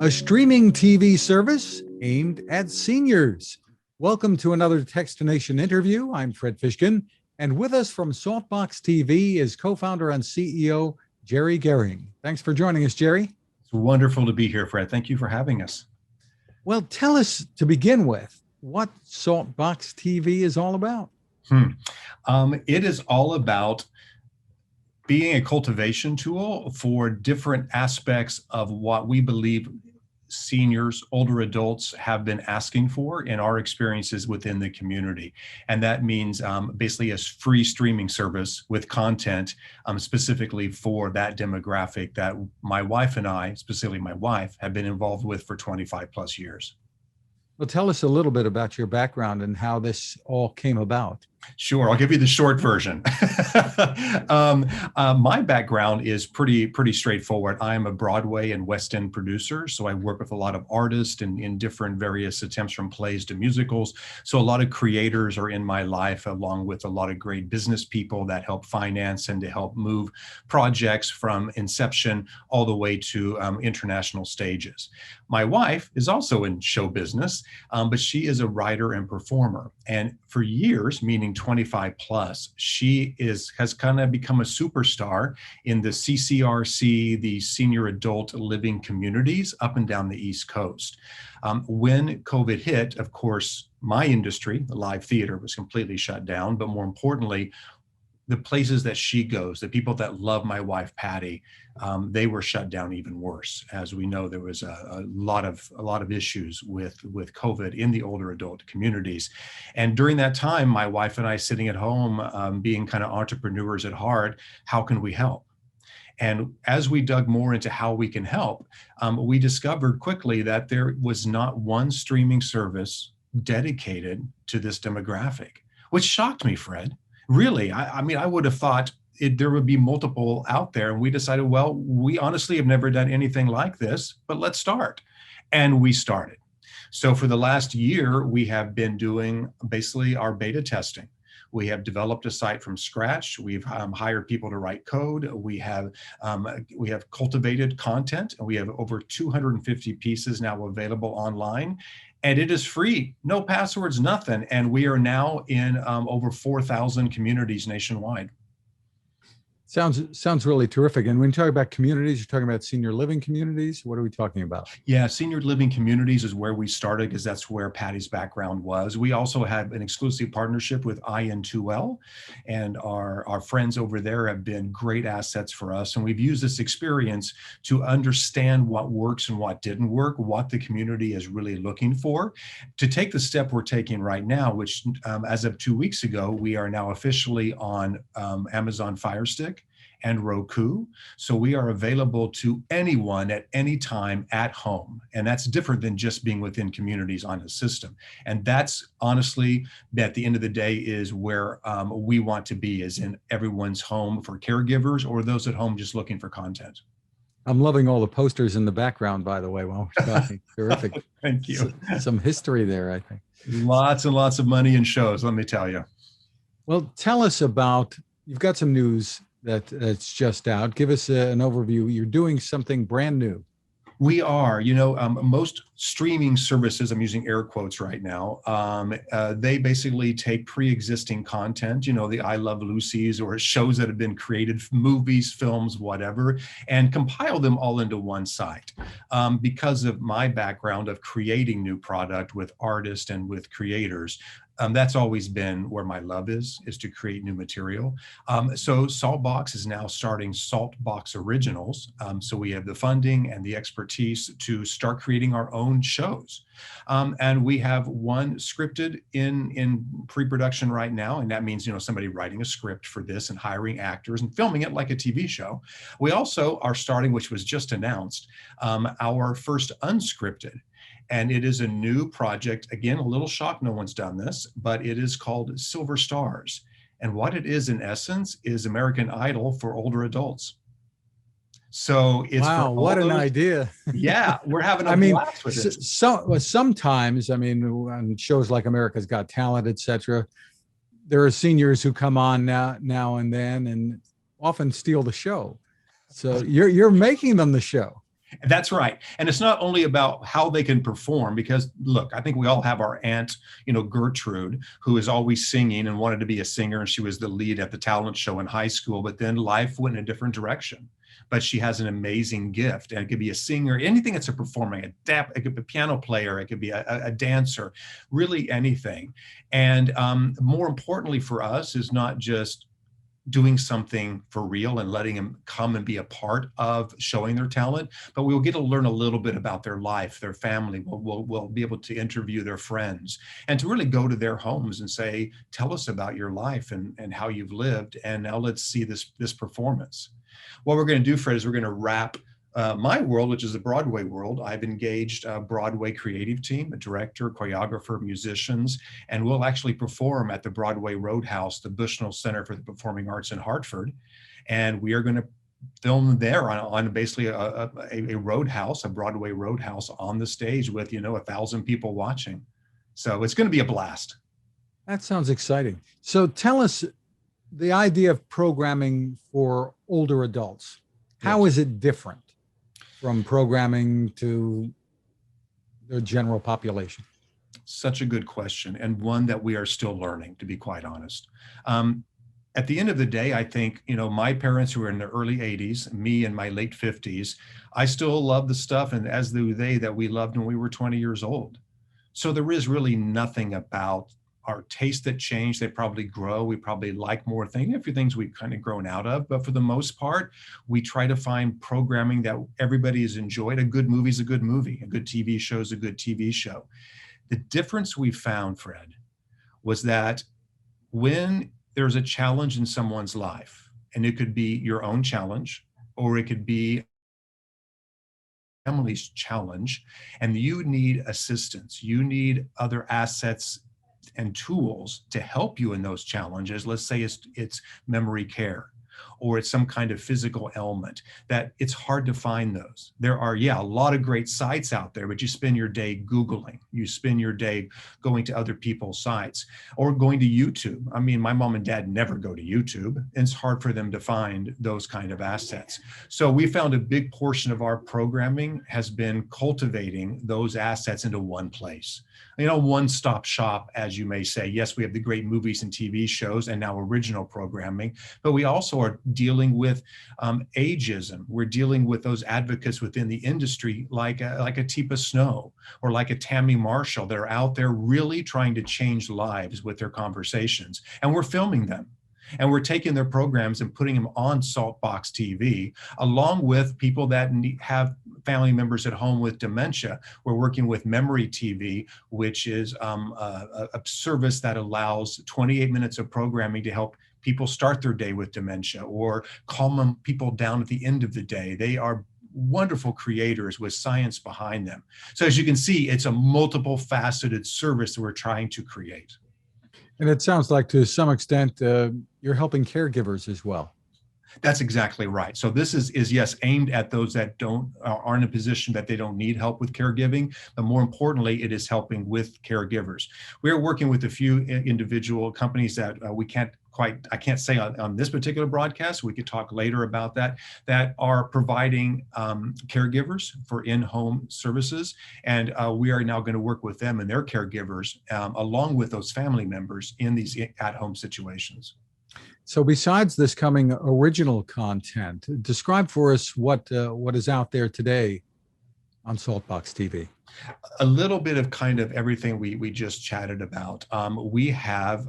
a streaming TV service aimed at seniors. Welcome to another Techstination Interview. I'm Fred Fishkin, and with us from Saltbox TV is co-founder and CEO Jerry Goehring. Thanks for joining us, Jerry. It's wonderful to be here, Fred. Thank you for having us. Well, tell us to begin with what Saltbox TV is all about. It is all about being a cultivation tool for different aspects of what we believe seniors, older adults have been asking for in our experiences within the community. And that means basically a free streaming service with content specifically for that demographic that my wife and I, specifically my wife, have been involved with for 25 plus years. Well, tell us a little bit about your background and how this all came about. Sure, I'll give you the short version. My background is pretty straightforward. I'm a Broadway and West End producer, so I work with a lot of artists in different various attempts from plays to musicals. So a lot of creators are in my life, along with a lot of great business people that help finance and to help move projects from inception all the way to international stages. My wife is also in show business, but she is a writer and performer. And for years, meaning 25 plus, she has kind of become a superstar in the CCRC, the senior adult living communities up and down the East Coast. When COVID hit, of course, my industry, the live theater, was completely shut down. But more importantly, the places that she goes, the people that love my wife, Patty, they were shut down even worse. As we know, there was a lot of issues with COVID in the older adult communities. And during that time, my wife and I sitting at home, being kind of entrepreneurs at heart, how can we help? And as we dug more into how we can help, we discovered quickly that there was not one streaming service dedicated to this demographic, which shocked me, Fred. Really, I mean, I would have thought there would be multiple out there. And we decided, well, we honestly have never done anything like this, but let's start. And we started. So for the last year, we have been doing basically our beta testing. We have developed a site from scratch. We've hired people to write code. We have cultivated content, and we have over 250 pieces now available online. And it is free, no passwords, nothing. And we are now in over 4,000 communities nationwide. Sounds really terrific. And when you talk about communities, you're talking about senior living communities. What are we talking about? Yeah, senior living communities is where we started because that's where Patty's background was. We also have an exclusive partnership with IN2L, and our friends over there have been great assets for us. And we've used this experience to understand what works and what didn't work, what the community is really looking for, to take the step we're taking right now, which as of 2 weeks ago, we are now officially on Amazon Fire Stick and Roku. So we are available to anyone at any time at home. And that's different than just being within communities on a system. And that's honestly, at the end of the day, is where we want to be, is in everyone's home for caregivers or those at home just looking for content. I'm loving all the posters in the background, by the way, while we're talking. Terrific. Thank you. Some history there, I think. Lots and lots of money in shows, let me tell you. Well, tell us about, you've got some news that's just out. Give us an overview. You're doing something brand new. We are, most streaming services, I'm using air quotes right now, they basically take pre-existing content, the I Love Lucy's or shows that have been created, movies, films, whatever, and compile them all into one site. Because of my background of creating new product with artists and with creators, that's always been where my love is to create new material. So Saltbox is now starting Saltbox Originals. So we have the funding and the expertise to start creating our own shows. And we have one scripted in pre-production right now. And that means, somebody writing a script for this and hiring actors and filming it like a TV show. We also are starting, which was just announced, our first unscripted. And it is a new project. Again, a little shock, no one's done this, but it is called Silver Stars. And what it is in essence is American Idol for older adults. So it's wow, what an idea. Yeah, we're having a blast with it. Sometimes, on shows like America's Got Talent, etc., there are seniors who come on now and then and often steal the show. So you're making them the show. That's right. And it's not only about how they can perform, because look, I think we all have our aunt, Gertrude, who is always singing and wanted to be a singer. And she was the lead at the talent show in high school, but then life went in a different direction. But she has an amazing gift, and it could be a singer, anything that's a performer, it could be a piano player, it could be a dancer, really anything. And more importantly for us is not just doing something for real and letting them come and be a part of showing their talent, but we'll get to learn a little bit about their life, their family. We'll be able to interview their friends and to really go to their homes and say, tell us about your life and how you've lived. And now let's see this performance. What we're going to do, Fred, is we're going to wrap my world, which is the Broadway world. I've engaged a Broadway creative team, a director, choreographer, musicians, and we'll actually perform at the Broadway Roadhouse, the Bushnell Center for the Performing Arts in Hartford. And we are going to film there on basically a roadhouse, a Broadway roadhouse on the stage with, 1,000 people watching. So it's going to be a blast. That sounds exciting. So tell us the idea of programming for older adults. How is it different from programming to the general population? Such a good question, and one that we are still learning, to be quite honest. At the end of the day, I think, my parents who were in the early 80s, me in my late 50s, I still love the stuff, and as do they, that we loved when we were 20 years old. So there is really nothing about our taste that changed. They probably grow. We probably like more things, a few things we've kind of grown out of. But for the most part, we try to find programming that everybody has enjoyed. A good movie is a good movie. A good TV show is a good TV show. The difference we found, Fred, was that when there's a challenge in someone's life, and it could be your own challenge, or it could be family's challenge, and you need assistance, you need other assets and tools to help you in those challenges. Let's say it's memory care, or it's some kind of physical ailment, that it's hard to find those. There are, a lot of great sites out there, but you spend your day Googling, you spend your day going to other people's sites or going to YouTube. I mean, my mom and dad never go to YouTube, and it's hard for them to find those kind of assets. So we found a big portion of our programming has been cultivating those assets into one place. One-stop shop, as you may say. Yes, we have the great movies and TV shows and now original programming, but we also are dealing with ageism. We're dealing with those advocates within the industry, like a Teepa Snow or like a Tammy Marshall, that are out there really trying to change lives with their conversations. And we're filming them. And we're taking their programs and putting them on Saltbox TV, along with people that have family members at home with dementia. We're working with Memory TV, which is a service that allows 28 minutes of programming to help people start their day with dementia or calm people down at the end of the day. They are wonderful creators with science behind them. So as you can see, it's a multiple faceted service that we're trying to create. And it sounds like to some extent, you're helping caregivers as well. That's exactly right. So this is yes, aimed at those that are in a position that they don't need help with caregiving, but more importantly, it is helping with caregivers. We're working with a few individual companies that I can't say on this particular broadcast. We could talk later about that are providing caregivers for in-home services. And we are now going to work with them and their caregivers along with those family members in these at-home situations. So besides this coming original content, describe for us what is out there today on Saltbox TV. A little bit of kind of everything we just chatted about. We have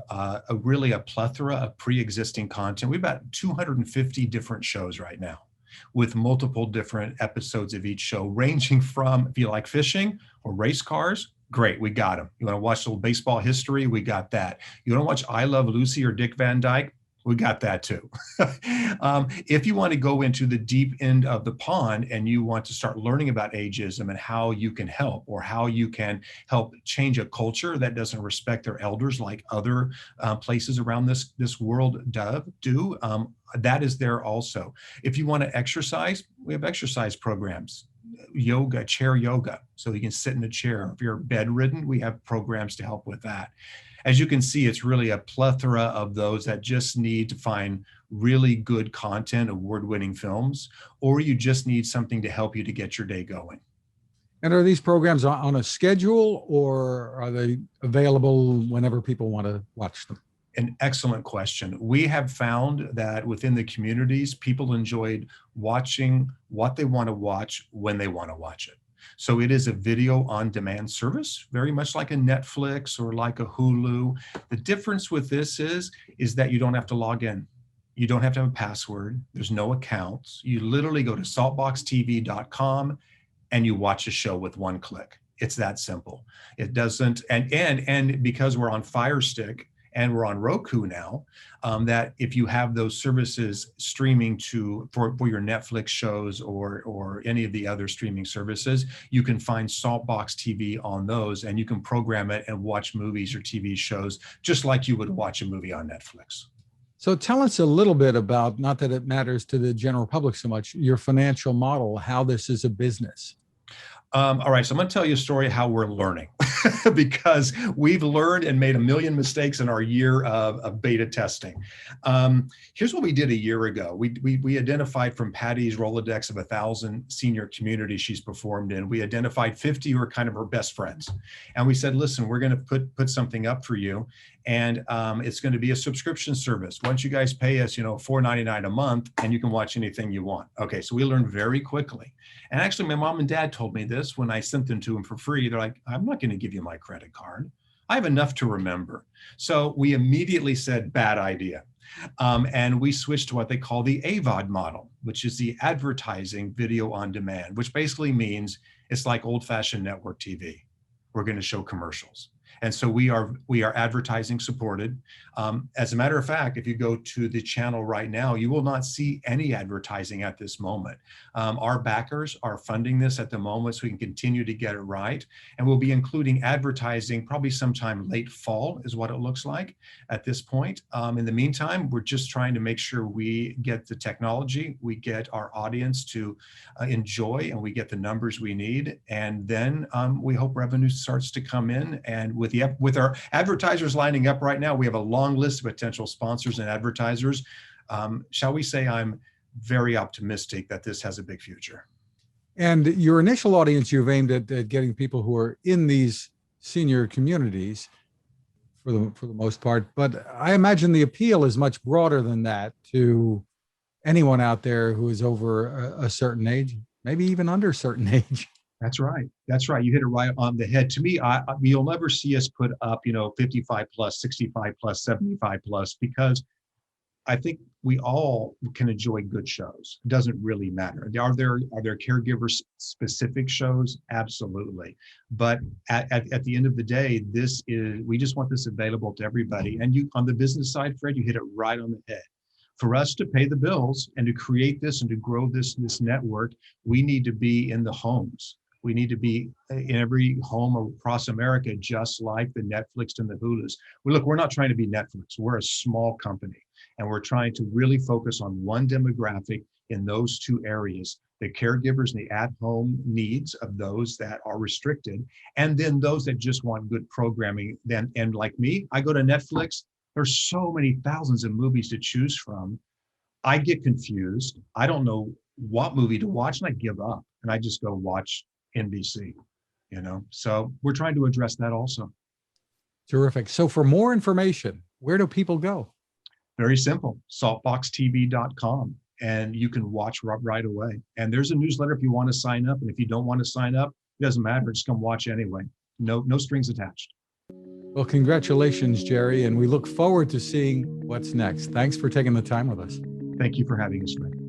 really a plethora of pre-existing content. We've got 250 different shows right now, with multiple different episodes of each show, ranging from, if you like fishing or race cars, great, we got them. You want to watch a little baseball history, we got that. You want to watch I Love Lucy or Dick Van Dyke, we got that too. If you want to go into the deep end of the pond and you want to start learning about ageism and how you can help, or how you can help change a culture that doesn't respect their elders like other places around this world do, that is there also. If you want to exercise, we have exercise programs. Yoga, chair yoga, so you can sit in a chair. If you're bedridden, we have programs to help with that. As you can see, it's really a plethora of those that just need to find really good content, award-winning films, or you just need something to help you to get your day going. And are these programs on a schedule, or are they available whenever people want to watch them? An excellent question. We have found that within the communities, people enjoyed watching what they want to watch when they want to watch it. So it is a video on demand service, very much like a Netflix or like a Hulu. The difference with this is that you don't have to log in. You don't have to have a password. There's no accounts. You literally go to saltboxtv.com and you watch a show with one click. It's that simple. It doesn't, and because we're on Fire Stick and we're on Roku now, that if you have those services streaming for your Netflix shows or any of the other streaming services, you can find Saltbox TV on those, and you can program it and watch movies or TV shows just like you would watch a movie on Netflix. So tell us a little bit about, not that it matters to the general public so much, your financial model, how this is a business. All right, so I'm going to tell you a story how we're learning because we've learned and made a million mistakes in our year of beta testing. Here's what we did a year ago. We identified from Patty's Rolodex of 1,000 senior communities she's performed in, we identified 50 who are kind of her best friends. And we said, listen, we're going to put something up for you. And it's going to be a subscription service. Once you guys pay us, $4.99 a month, and you can watch anything you want. Okay, so we learned very quickly. And actually, my mom and dad told me this when I sent them to them for free. They're like, I'm not going to give you my credit card. I have enough to remember. So we immediately said, bad idea. And we switched to what they call the AVOD model, which is the advertising video on demand, which basically means it's like old-fashioned network TV. We're going to show commercials. And so we are advertising supported. As a matter of fact, if you go to the channel right now, you will not see any advertising at this moment. Our backers are funding this at the moment so we can continue to get it right. And we'll be including advertising probably sometime late fall is what it looks like at this point. In the meantime, we're just trying to make sure we get the technology, we get our audience to enjoy, and we get the numbers we need. And then we hope revenue starts to come in. And with our advertisers lining up right now, we have a long list of potential sponsors and advertisers. Shall we say I'm very optimistic that this has a big future. And your initial audience, you've aimed at getting people who are in these senior communities for the most part, but I imagine the appeal is much broader than that to anyone out there who is over a certain age, maybe even under a certain age. That's right. That's right. You hit it right on the head. To me, you'll never see us put up, 55 plus, 65 plus, 75 plus, because I think we all can enjoy good shows. It doesn't really matter. Are there caregiver specific shows? Absolutely. But at the end of the day, we just want this available to everybody. And on the business side, Fred, you hit it right on the head. For us to pay the bills and to create this and to grow this network, we need to be in the homes. We need to be in every home across America, just like the Netflix and the Hulus. We're not trying to be Netflix. We're a small company, and we're trying to really focus on one demographic in those two areas, the caregivers and the at-home needs of those that are restricted, and then those that just want good programming. And like me, I go to Netflix. There's so many thousands of movies to choose from. I get confused. I don't know what movie to watch, and I give up, and I just go watch NBC, so we're trying to address that also. Terrific. So for more information, where do people go? Very simple, saltboxtv.com, and you can watch right away. And there's a newsletter if you want to sign up, and if you don't want to sign up, it doesn't matter, just come watch anyway. No strings attached. Well, congratulations, Jerry, and we look forward to seeing what's next. Thanks for taking the time with us. Thank you for having us, Fred.